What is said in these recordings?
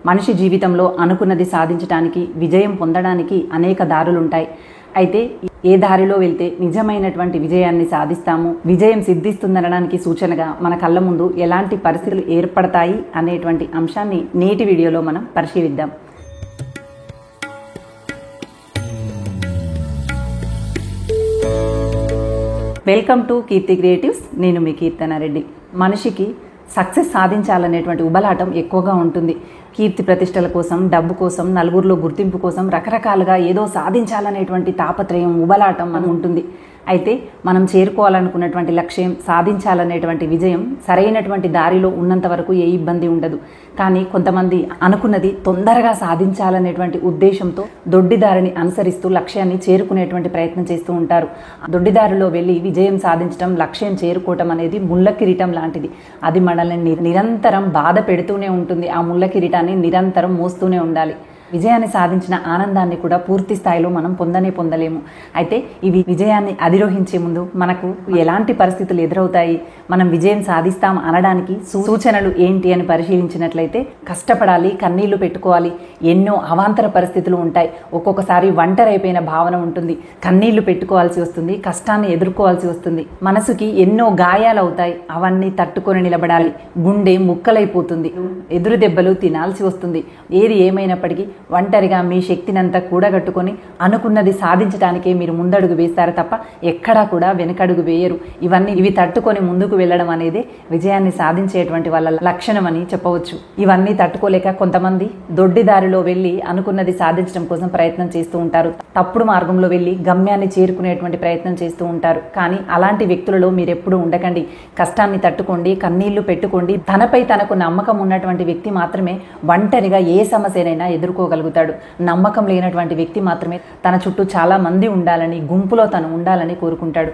మనిషి జీవితంలో అనుకున్నది సాధించడానికి, విజయం పొందడానికి అనేక దారులుంటాయి. అయితే ఏ దారిలో వెళ్తే నిజమైనటువంటి విజయాన్ని సాధిస్తాము, విజయం సిద్ధిస్తుందనడానికి సూచనగా మన కళ్ళ ముందు ఎలాంటి పరిస్థితులు ఏర్పడతాయి అనేటువంటి అంశాన్ని నేటి వీడియోలో మనం పరిశీలిద్దాం. Welcome to Keerthi Creatives. నేను మీ కీర్తనారెడ్డి. మనిషికి సక్సెస్ సాధించాలనేటువంటి ఉబలాటం ఎక్కువగా ఉంటుంది. కీర్తి ప్రతిష్టల కోసం, డబ్బు కోసం, నలుగురిలో గుర్తింపు కోసం రకరకాలుగా ఏదో సాధించాలనేటువంటి తాపత్రయం, ఉబలాటం మనం ఉంటుంది. అయితే మనం చేరుకోవాలనుకున్నటువంటి లక్ష్యం, సాధించాలనేటువంటి విజయం సరైనటువంటి దారిలో ఉన్నంత వరకు ఏ ఇబ్బంది ఉండదు. కానీ కొంతమంది అనుకున్నది తొందరగా సాధించాలనేటువంటి ఉద్దేశంతో దొడ్డిదారిని అనుసరిస్తూ లక్ష్యాన్ని చేరుకునేటువంటి ప్రయత్నం చేస్తూ ఉంటారు. దొడ్డిదారిలో వెళ్ళి విజయం సాధించడం, లక్ష్యం చేరుకోవటం అనేది ముళ్ళ కిరీటం లాంటిది. అది మనల్ని నిరంతరం బాధ పెడుతూనే ఉంటుంది. ఆ ముళ్ళ కిరీటాన్ని నిరంతరం మోస్తూనే ఉండాలి. విజయాన్ని సాధించిన ఆనందాన్ని కూడా పూర్తి స్థాయిలో మనం పొందలేము. అయితే ఇవి విజయాన్ని అధిరోహించే ముందు మనకు ఎలాంటి పరిస్థితులు ఎదురవుతాయి, మనం విజయం సాధిస్తాం అనడానికి సూచనలు ఏంటి అని పరిశీలించినట్లయితే, కష్టపడాలి, కన్నీళ్లు పెట్టుకోవాలి. ఎన్నో అవాంతర పరిస్థితులు ఉంటాయి. ఒక్కొక్కసారి ఒంటరైపోయిన భావన ఉంటుంది. కన్నీళ్లు పెట్టుకోవాల్సి వస్తుంది, కష్టాన్ని ఎదుర్కోవాల్సి వస్తుంది. మనసుకి ఎన్నో గాయాలు అవుతాయి. అవన్నీ తట్టుకొని నిలబడాలి. గుండె ముక్కలైపోతుంది. ఎదురు దెబ్బలు తినాల్సి వస్తుంది. ఏది ఏమైనప్పటికీ ఒంటరిగా మీ శక్తినంతా కూడగట్టుకొని అనుకున్నది సాధించడానికే మీరు ముందడుగు వేస్తారు తప్ప ఎక్కడా కూడా వెనకడుగు వేయరు. ఇవి తట్టుకొని ముందుకు వెళ్ళడం అనేది విజయాన్ని సాధించేటువంటి వాళ్ళ లక్షణం అని చెప్పవచ్చు. ఇవన్నీ తట్టుకోలేక కొంతమంది దొడ్డిదారిలో వెళ్ళి అనుకున్నది సాధించడం కోసం ప్రయత్నం చేస్తూ ఉంటారు. తప్పుడు మార్గంలో వెళ్ళి గమ్యాన్ని చేరుకునేటువంటి ప్రయత్నం చేస్తూ ఉంటారు. కానీ అలాంటి వ్యక్తులలో మీరెప్పుడూ ఉండకండి. కష్టాన్ని తట్టుకోండి, కన్నీళ్లు పెట్టుకోండి. తనపై తనకు నమ్మకం ఉన్నటువంటి వ్యక్తి మాత్రమే ఒంటరిగా ఏ సమస్యనైనా ఎదుర్కోగలుగుతాడు. నమ్మకం లేనటువంటి వ్యక్తి మాత్రమే తన చుట్టూ చాలా మంది ఉండాలని, గుంపులో తను ఉండాలని కోరుకుంటాడు.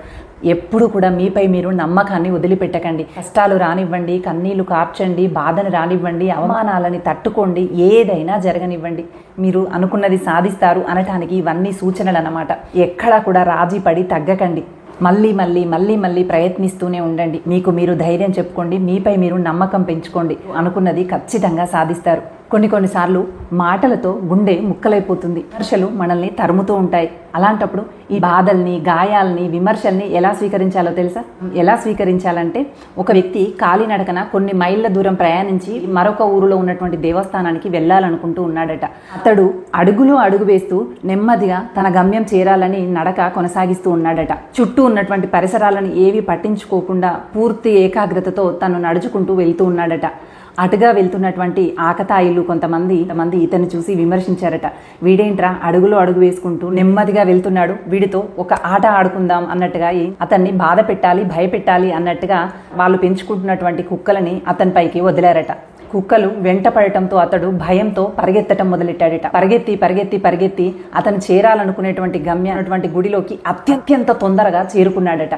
ఎప్పుడు కూడా మీపై మీరు నమ్మకాన్ని వదిలిపెట్టకండి. కష్టాలు రానివ్వండి, కన్నీళ్లు కార్చండి, బాధను రానివ్వండి, అవమానాలని తట్టుకోండి, ఏదైనా జరగనివ్వండి. మీరు అనుకున్నది సాధిస్తారు అనటానికి ఇవన్నీ సూచనలు అన్నమాట. ఎక్కడా కూడా రాజీ పడి తగ్గకండి. మళ్ళీ ప్రయత్నిస్తూనే ఉండండి. మీకు మీరు ధైర్యం చెప్పుకోండి. మీపై మీరు నమ్మకం పెంచుకోండి. అనుకున్నది ఖచ్చితంగా సాధిస్తారు. కొన్నిసార్లు మాటలతో గుండె ముక్కలైపోతుంది. విమర్శలు మనల్ని తరుముతూ ఉంటాయి. అలాంటప్పుడు ఈ బాధల్ని, గాయాల్ని, విమర్శల్ని ఎలా స్వీకరించాలో తెలుసా? ఎలా స్వీకరించాలంటే, ఒక వ్యక్తి కాలినడకన కొన్ని మైళ్ళ దూరం ప్రయాణించి మరొక ఊరిలో ఉన్నటువంటి దేవస్థానానికి వెళ్ళాలనుకుంటూ ఉన్నాడట. అతడు అడుగులో అడుగు వేస్తూ నెమ్మదిగా తన గమ్యం చేరాలని నడక కొనసాగిస్తూ ఉన్నాడట. చుట్టూ ఉన్నటువంటి పరిసరాలను ఏవి పట్టించుకోకుండా పూర్తి ఏకాగ్రతతో తను నడుచుకుంటూ వెళ్తూ ఉన్నాడట. అటుగా వెళ్తున్నటువంటి ఆకతాయిలు కొంతమంది ఇతన్ని చూసి విమర్శించారట. వీడేంట్రా అడుగులో అడుగు వేసుకుంటూ నెమ్మదిగా వెళ్తున్నాడు, వీడితో ఒక ఆట ఆడుకుందాం అన్నట్టుగా అతన్ని బాధ పెట్టాలి, భయపెట్టాలి అన్నట్టుగా వాళ్ళు పెంచుకుంటున్నటువంటి కుక్కలని అతనిపైకి వదిలారట. కుక్కలు వెంట పడటంతో అతడు భయంతో పరిగెత్తటం మొదలెట్టాడట. పరిగెత్తి అతను చేరాలనుకునేటువంటి గమ్యమైనటువంటి గుడిలోకి అత్యంత తొందరగా చేరుకున్నాడట.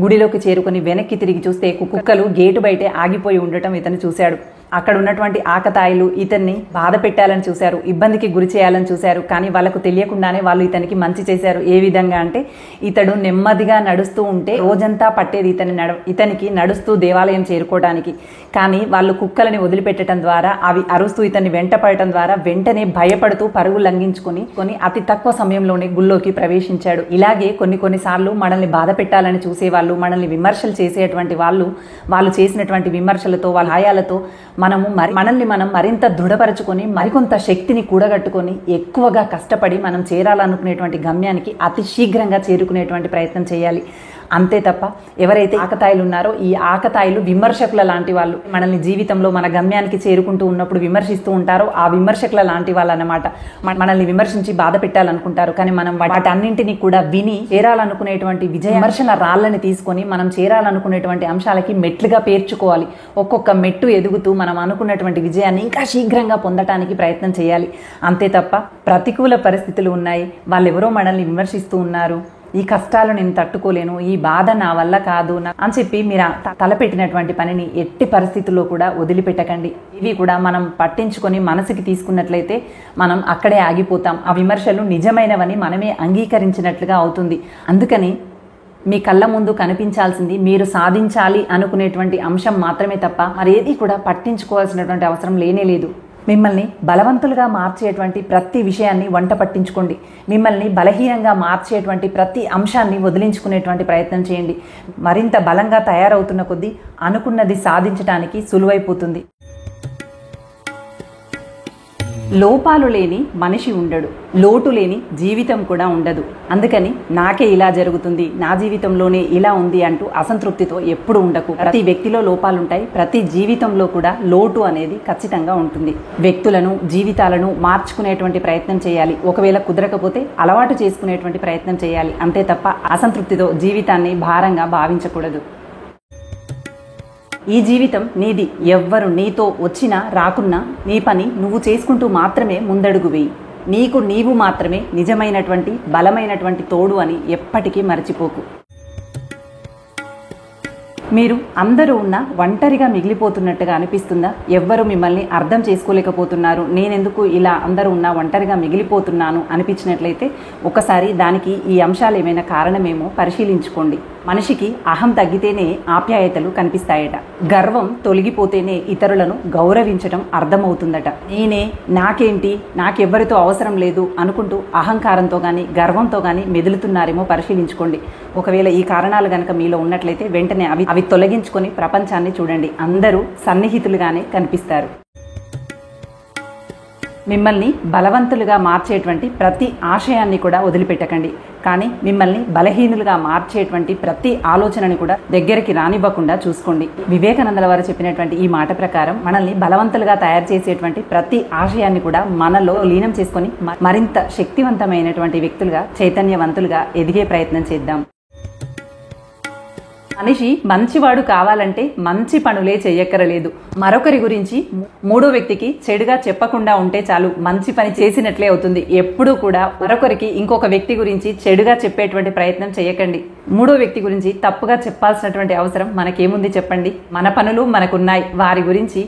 గుడిలోకి చేరుకుని వెనక్కి తిరిగి చూస్తే కుక్కలు గేటు బయటే ఆగిపోయి ఉండటం ఇతను చూశాడు. అక్కడ ఉన్నటువంటి ఆకతాయిలు ఇతన్ని బాధ పెట్టాలని చూశారు, ఇబ్బందికి గురి చేయాలని చూశారు. కానీ వాళ్ళకు తెలియకుండానే వాళ్ళు ఇతనికి మంచి చేశారు. ఏ విధంగా అంటే, ఇతడు నెమ్మదిగా నడుస్తూ ఉంటే రోజంతా పట్టేది ఇతనికి నడుస్తూ దేవాలయం చేరుకోవడానికి. కానీ వాళ్ళు కుక్కలని వదిలిపెట్టడం ద్వారా, అవి అరుస్తూ ఇతన్ని వెంట పడటం ద్వారా వెంటనే భయపడుతూ పరుగు లంఘించుకొని అతి తక్కువ సమయంలోనే గుళ్ళోకి ప్రవేశించాడు. ఇలాగే కొన్నిసార్లు మనల్ని బాధ పెట్టాలని చూసేవాళ్ళు, మనల్ని విమర్శలు చేసేటువంటి వాళ్ళు చేసినటువంటి విమర్శలతో, వాళ్ళ హాయాలతో మనల్ని మనం మరింత దృఢపరచుకొని, మరికొంత శక్తిని కూడగట్టుకొని, ఎక్కువగా కష్టపడి మనం చేరాలనుకునేటువంటి గమ్యానికి అతి శీఘ్రంగా చేరుకునేటువంటి ప్రయత్నం చేయాలి. అంతే తప్ప ఎవరైతే ఆకతాయిలు ఉన్నారో, ఈ ఆకతాయిలు విమర్శకుల లాంటి వాళ్ళు. మనల్ని జీవితంలో మన గమ్యానికి చేరుకుంటూ ఉన్నప్పుడు విమర్శిస్తూ ఉంటారో ఆ విమర్శకుల లాంటి వాళ్ళు అన్నమాట. మనల్ని విమర్శించి బాధ పెట్టాలనుకుంటారు. కానీ మనం వాటన్నింటినీ కూడా విని చేరాలనుకునేటువంటి విమర్శల రాళ్ళని తీసుకొని మనం చేరాలనుకునేటువంటి అంశాలకి మెట్లుగా పేర్చుకోవాలి. ఒక్కొక్క మెట్టు ఎదుగుతూ మనం అనుకున్నటువంటి విజయాన్ని ఇంకా శీఘ్రంగా పొందటానికి ప్రయత్నం చేయాలి. అంతే తప్ప ప్రతికూల పరిస్థితులు ఉన్నాయి, వాళ్ళెవరో మనల్ని విమర్శిస్తూ ఉన్నారు, ఈ కష్టాలు నేను తట్టుకోలేను, ఈ బాధ నా వల్ల కాదు అని చెప్పి మీరు తలపెట్టినటువంటి పనిని ఎట్టి పరిస్థితుల్లో కూడా వదిలిపెట్టకండి. ఇవి కూడా మనం పట్టించుకొని మనసుకి తీసుకున్నట్లయితే మనం అక్కడే ఆగిపోతాం. ఆ విమర్శలు నిజమైనవని మనమే అంగీకరించినట్లుగా అవుతుంది. అందుకని మీ కళ్ళ ముందు కనిపించాల్సింది మీరు సాధించాలి అనుకునేటువంటి అంశం మాత్రమే తప్ప మరేది కూడా పట్టించుకోవాల్సినటువంటి అవసరం లేనే లేదు. మిమ్మల్ని బలవంతులుగా మార్చేటువంటి ప్రతి విషయాన్ని వంట పట్టించుకోండి. మిమ్మల్ని బలహీనంగా మార్చేటువంటి ప్రతి అంశాన్ని వదిలించుకునేటువంటి ప్రయత్నం చేయండి. మరింత బలంగా తయారవుతున్న కొద్దీ అనుకున్నది సాధించడానికి సులువైపోతుంది. లోపాలు లేని మనిషి ఉండడు, లోటు లేని జీవితం కూడా ఉండదు. అందుకని నాకే ఇలా జరుగుతుంది, నా జీవితంలోనే ఇలా ఉంది అంటూ అసంతృప్తితో ఎప్పుడు ఉండకు. ప్రతి వ్యక్తిలో లోపాలుంటాయి. ప్రతి జీవితంలో కూడా లోటు అనేది ఖచ్చితంగా ఉంటుంది. వ్యక్తులను, జీవితాలను మార్చుకునేటువంటి ప్రయత్నం చేయాలి. ఒకవేళ కుదరకపోతే అలవాటు చేసుకునేటువంటి ప్రయత్నం చేయాలి. అంతే తప్ప అసంతృప్తితో జీవితాన్ని భారంగా భావించకూడదు. ఈ జీవితం నీది. ఎవ్వరు నీతో వచ్చినా రాకున్నా నీ పని నువ్వు చేసుకుంటూ మాత్రమే ముందడుగు వేయి. నీకు నీవు మాత్రమే నిజమైనటువంటి బలమైనటువంటి తోడు అని ఎప్పటికీ మరచిపోకు. మీరు అందరూ ఉన్న ఒంటరిగా మిగిలిపోతున్నట్టుగా అనిపిస్తుందా? ఎవ్వరు మిమ్మల్ని అర్థం చేసుకోలేకపోతున్నారు, నేనెందుకు ఇలా అందరూ ఉన్న ఒంటరిగా మిగిలిపోతున్నాను అనిపించినట్లయితే ఒకసారి దానికి ఈ అంశాలు ఏమైనా కారణమేమో పరిశీలించుకోండి. మనిషికి అహం తగ్గితేనే ఆప్యాయతలు కనిపిస్తాయట. గర్వం తొలగిపోతేనే ఇతరులను గౌరవించటం అర్థమవుతుందట. నేనే, నాకేంటి, నాకెవ్వరితో అవసరం లేదు అనుకుంటూ అహంకారంతో కానీ గర్వంతో కానీ మెదులుతున్నారేమో పరిశీలించుకోండి. ఒకవేళ ఈ కారణాలు కనుక మీలో ఉన్నట్లయితే వెంటనే అవి తొలగించుకొని ప్రపంచాన్ని చూడండి. అందరూ సన్నిహితులుగానే కనిపిస్తారు. మిమ్మల్ని బలవంతులుగా మార్చేటువంటి ప్రతి ఆశయాన్ని కూడా వదిలిపెట్టకండి. కానీ మిమ్మల్ని బలహీనులుగా మార్చేటువంటి ప్రతి ఆలోచనని కూడా దగ్గరికి రానివ్వకుండా చూసుకోండి. వివేకానందుల వారు చెప్పినటువంటి ఈ మాట ప్రకారం మనల్ని బలవంతులుగా తయారు చేసేటువంటి ప్రతి ఆశయాన్ని కూడా మనలో లీనం చేసుకొని మరింత శక్తివంతమైనటువంటి వ్యక్తులుగా, చైతన్యవంతులుగా ఎదిగే ప్రయత్నం చేద్దాం. మనిషి మంచివాడు కావాలంటే మంచి పనులే చెయ్యక్కరలేదు. మరొకరి గురించి మూడో వ్యక్తికి చెడుగా చెప్పకుండా ఉంటే చాలు, మంచి పని చేసినట్లే అవుతుంది. ఎప్పుడూ కూడా మరొకరికి ఇంకొక వ్యక్తి గురించి చెడుగా చెప్పేటువంటి ప్రయత్నం చేయకండి. మూడో వ్యక్తి గురించి తప్పుగా చెప్పాల్సినటువంటి అవసరం మనకేముంది చెప్పండి? మన పనులు మనకున్నాయి. వారి గురించి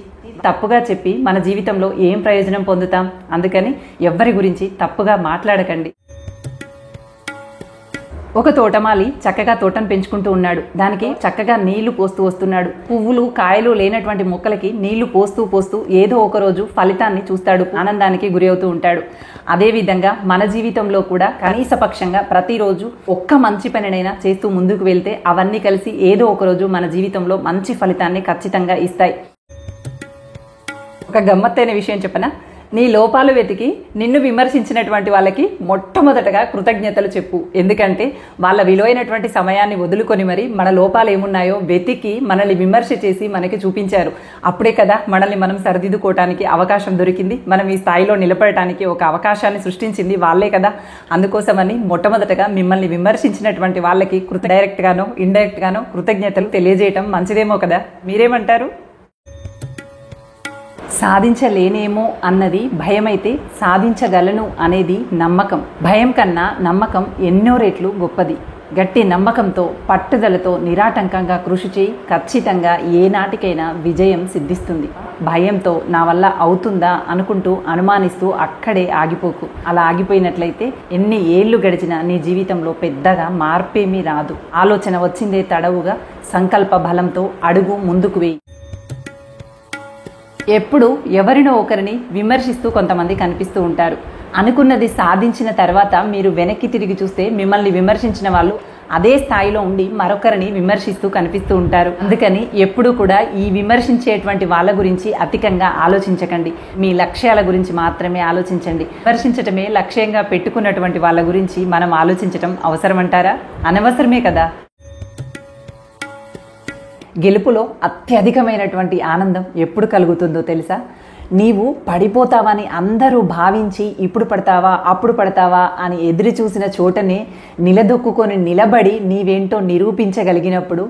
తప్పుగా చెప్పి మన జీవితంలో ఏం ప్రయోజనం పొందుతాం? అందుకని ఎవ్వరి గురించి తప్పుగా మాట్లాడకండి. ఒక తోటమాలి చక్కగా తోటను పెంచుకుంటూ ఉన్నాడు. దానికి చక్కగా నీళ్లు పోస్తూ వస్తున్నాడు. పువ్వులు, కాయలు లేనటువంటి మొక్కలకి నీళ్లు పోస్తూ ఏదో ఒక రోజు ఫలితాన్ని చూస్తాడు, ఆనందానికి గురి అవుతూ ఉంటాడు. అదేవిధంగా మన జీవితంలో కూడా కనీస పక్షంగా ప్రతిరోజు ఒక్క మంచి పనినైనా చేస్తూ ముందుకు వెళ్తే అవన్నీ కలిసి ఏదో ఒక రోజు మన జీవితంలో మంచి ఫలితాన్ని ఖచ్చితంగా ఇస్తాయి. ఒక గమ్మత్తైన విషయం చెప్పనా? నీ లోపాలు వెతికి నిన్ను విమర్శించినటువంటి వాళ్ళకి మొట్టమొదటగా కృతజ్ఞతలు చెప్పు. ఎందుకంటే వాళ్ళ విలువైనటువంటి సమయాన్ని వదులుకొని మరి మన లోపాలు ఏమున్నాయో వెతికి మనల్ని విమర్శ చేసి మనకి చూపించారు. అప్పుడే కదా మనల్ని మనం సరిదిద్దుకోవటానికి అవకాశం దొరికింది. మనం ఈ స్థాయిలో నిలబడటానికి ఒక అవకాశాన్ని సృష్టించింది వాళ్ళే కదా. అందుకోసమని మొట్టమొదటగా మిమ్మల్ని విమర్శించినటువంటి వాళ్ళకి డైరెక్ట్ గానో ఇండైరెక్ట్ గానో కృతజ్ఞతలు తెలియజేయటం మంచిదేమో కదా. మీరేమంటారు? సాధించలేనేమో అన్నది భయమైతే సాధించగలను అనేది నమ్మకం. భయం కన్నా నమ్మకం ఎన్నో రెట్లు గొప్పది. గట్టి నమ్మకంతో, పట్టుదలతో నిరాటంకంగా కృషి చేయి. ఖచ్చితంగా ఏనాటికైనా విజయం సిద్ధిస్తుంది. భయంతో నా వల్ల అవుతుందా అనుకుంటూ అనుమానిస్తూ అక్కడే ఆగిపోకు. అలా ఆగిపోయినట్లయితే ఎన్ని ఏళ్లు గడిచినా నీ జీవితంలో పెద్దగా మార్పేమీ రాదు. ఆలోచన వచ్చిందే తడవుగా సంకల్ప బలంతో అడుగు ముందుకు వేయి. ఎప్పుడు ఎవరినో ఒకరిని విమర్శిస్తూ కొంతమంది కనిపిస్తూ ఉంటారు. అనుకున్నది సాధించిన తర్వాత మీరు వెనక్కి తిరిగి చూస్తే మిమ్మల్ని విమర్శించిన వాళ్ళు అదే స్థాయిలో ఉండి మరొకరిని విమర్శిస్తూ కనిపిస్తూ ఉంటారు. అందుకని ఎప్పుడూ కూడా ఈ విమర్శించేటువంటి వాళ్ళ గురించి అధికంగా ఆలోచించకండి. మీ లక్ష్యాల గురించి మాత్రమే ఆలోచించండి. విమర్శించటమే లక్ష్యంగా పెట్టుకున్నటువంటి వాళ్ళ గురించి మనం ఆలోచించటం అవసరమంటారా? అనవసరమే కదా. గెలుపులో అత్యధికమైనటువంటి ఆనందం ఎప్పుడు కలుగుతుందో తెలుసా? నీవు పడిపోతావని అందరూ భావించి ఇప్పుడు పడతావా అప్పుడు పడతావా అని ఎదురు చూసిన చోటనే నిలదొక్కుకొని నిలబడి నీవేంటో నిరూపించగలిగినప్పుడు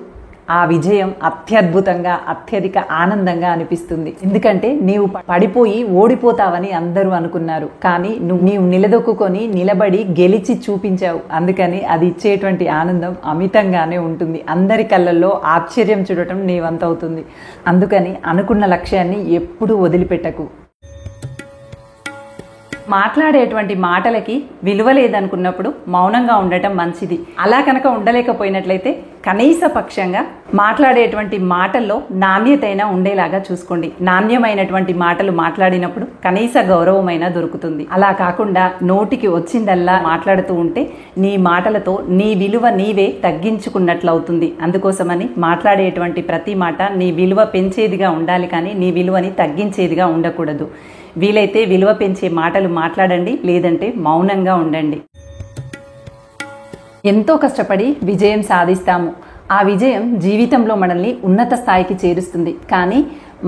ఆ విజయం అత్యద్భుతంగా, అత్యధిక ఆనందంగా అనిపిస్తుంది. ఎందుకంటే నీవు పడిపోయి ఓడిపోతావని అందరూ అనుకున్నారు, కానీ నీవు నిలదొక్కుకొని నిలబడి గెలిచి చూపించావు. అందుకని అది ఇచ్చేటువంటి ఆనందం అమితంగానే ఉంటుంది. అందరి కళ్ళల్లో ఆశ్చర్యం చూడటం నీ వంతవుతుంది. అందుకని అనుకున్న లక్ష్యాన్ని ఎప్పుడూ వదిలిపెట్టకు. మాట్లాడేటువంటి మాటలకి విలువ లేదనుకున్నప్పుడు మౌనంగా ఉండటం మంచిది. అలా కనుక ఉండలేకపోయినట్లయితే కనీస పక్షంగా మాట్లాడేటువంటి మాటల్లో నాణ్యతైన ఉండేలాగా చూసుకోండి. నాణ్యమైనటువంటి మాటలు మాట్లాడినప్పుడు కనీస గౌరవమైనా దొరుకుతుంది. అలా కాకుండా నోటికి వచ్చిందల్లా మాట్లాడుతూ ఉంటే నీ మాటలతో నీ విలువ నీవే తగ్గించుకున్నట్లు అవుతుంది. అందుకోసమని మాట్లాడేటువంటి ప్రతి మాట నీ విలువ పెంచేదిగా ఉండాలి, కానీ నీ విలువని తగ్గించేదిగా ఉండకూడదు. వీలైతే విలువ పెంచే మాటలు మాట్లాడండి, లేదంటే మౌనంగా ఉండండి. ఎంతో కష్టపడి విజయం సాధిస్తాము. ఆ విజయం జీవితంలో మనల్ని ఉన్నత స్థాయికి చేరుస్తుంది. కానీ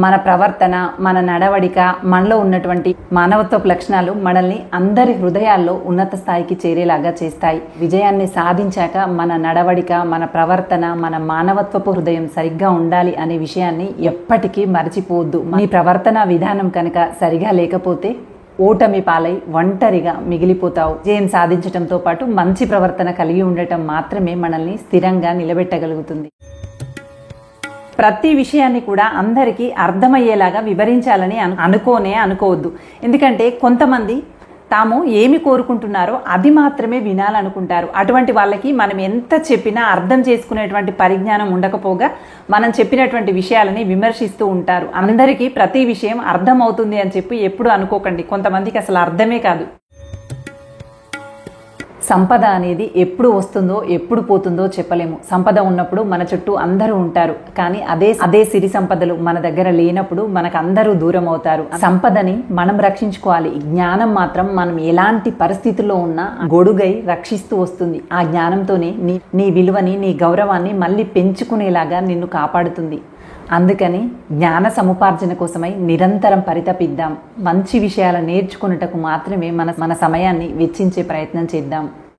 మన ప్రవర్తన, మన నడవడిక, మనలో ఉన్నటువంటి మానవత్వపు లక్షణాలు మనల్ని అందరి హృదయాల్లో ఉన్నత స్థాయికి చేరేలాగా చేస్తాయి. విజయాన్ని సాధించాక మన నడవడిక, మన ప్రవర్తన, మన మానవత్వపు హృదయం సరిగ్గా ఉండాలి అనే విషయాన్ని ఎప్పటికీ మర్చిపోవద్దు. నీ ప్రవర్తన విధానం కనుక సరిగా లేకపోతే ఓటమి పాలై ఒంటరిగా మిగిలిపోతావు. విజయం సాధించడంతో పాటు మంచి ప్రవర్తన కలిగి ఉండటం మాత్రమే మనల్ని స్థిరంగా నిలబెట్టగలుగుతుంది. ప్రతి విషయాన్ని కూడా అందరికీ అర్థమయ్యేలాగా వివరించాలని అనుకోవద్దు. ఎందుకంటే కొంతమంది తాము ఏమి కోరుకుంటున్నారో అది మాత్రమే వినాలనుకుంటారు. అటువంటి వాళ్ళకి మనం ఎంత చెప్పినా అర్థం చేసుకునేటువంటి పరిజ్ఞానం ఉండకపోగా మనం చెప్పినటువంటి విషయాలని విమర్శిస్తూ ఉంటారు. అందరికీ ప్రతి విషయం అర్థం అవుతుంది అని చెప్పి ఎప్పుడు అనుకోకండి. కొంతమందికి అసలు అర్థమే కాదు. సంపద అనేది ఎప్పుడు వస్తుందో ఎప్పుడు పోతుందో చెప్పలేము. సంపద ఉన్నప్పుడు మన చుట్టూ అందరూ ఉంటారు, కానీ అదే సిరి సంపదలు మన దగ్గర లేనప్పుడు మనకు అందరూ దూరం అవుతారు. సంపదని మనం రక్షించుకోవాలి. జ్ఞానం మాత్రం మనం ఎలాంటి పరిస్థితుల్లో ఉన్నా గొడుగై రక్షిస్తూ వస్తుంది. ఆ జ్ఞానంతోనే నీ విలువని, నీ గౌరవాన్ని మళ్ళీ పెంచుకునేలాగా నిన్ను కాపాడుతుంది. అందుకని జ్ఞాన సముపార్జన కోసమై నిరంతరం పరితపిద్దాం. మంచి విషయాలు నేర్చుకున్నటకు మాత్రమే మన సమయాన్ని వెచ్చించే ప్రయత్నం చేద్దాం.